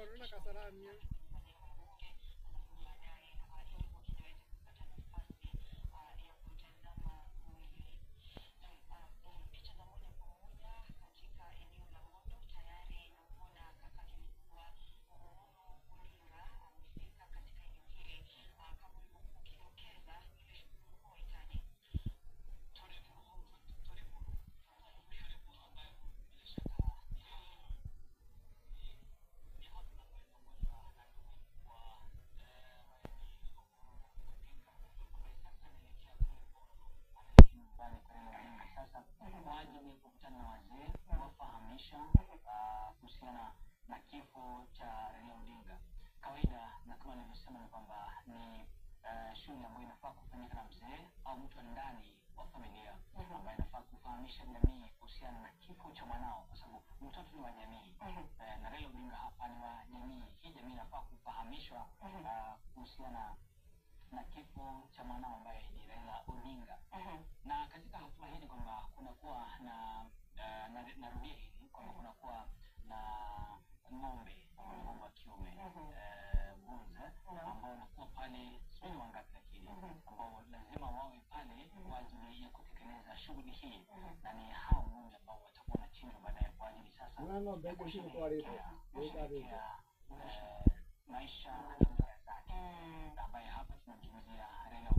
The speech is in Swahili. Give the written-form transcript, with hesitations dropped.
Corona Kasarani. Kuhusiana na kifo cha Raila Odinga. Kawaida na kama nilivyosema ni kwamba ni shughuli ambayo inafaa kufanyika na mzee au mtu ndani wa familia ambaye inafaa kufahamisha jamii kuhusiana na kifo cha mwanao, kwa sababu mtoto ni wa jamii na Raila Odinga hapa ni wa jamii. Hii jamii inafaa kufahamishwa kuhusiana na kifo cha mwanao ambaye ni Raila Odinga. Na katika hatua hii kwamba kunakuwa na narudia hili kwamba kunakuwa na ng'ombe wa kiume bunza ambao wanakuwa pale sio wangapi, lakini ambao lazima wawe pale kwa ajili ya kutekeleza shughuli hii, na ni hao ng'ombe ambao watakuwa na chinjwa baadaye kwa ajili sasa maisha na zake, ambaye hapa tunazungumzia Raila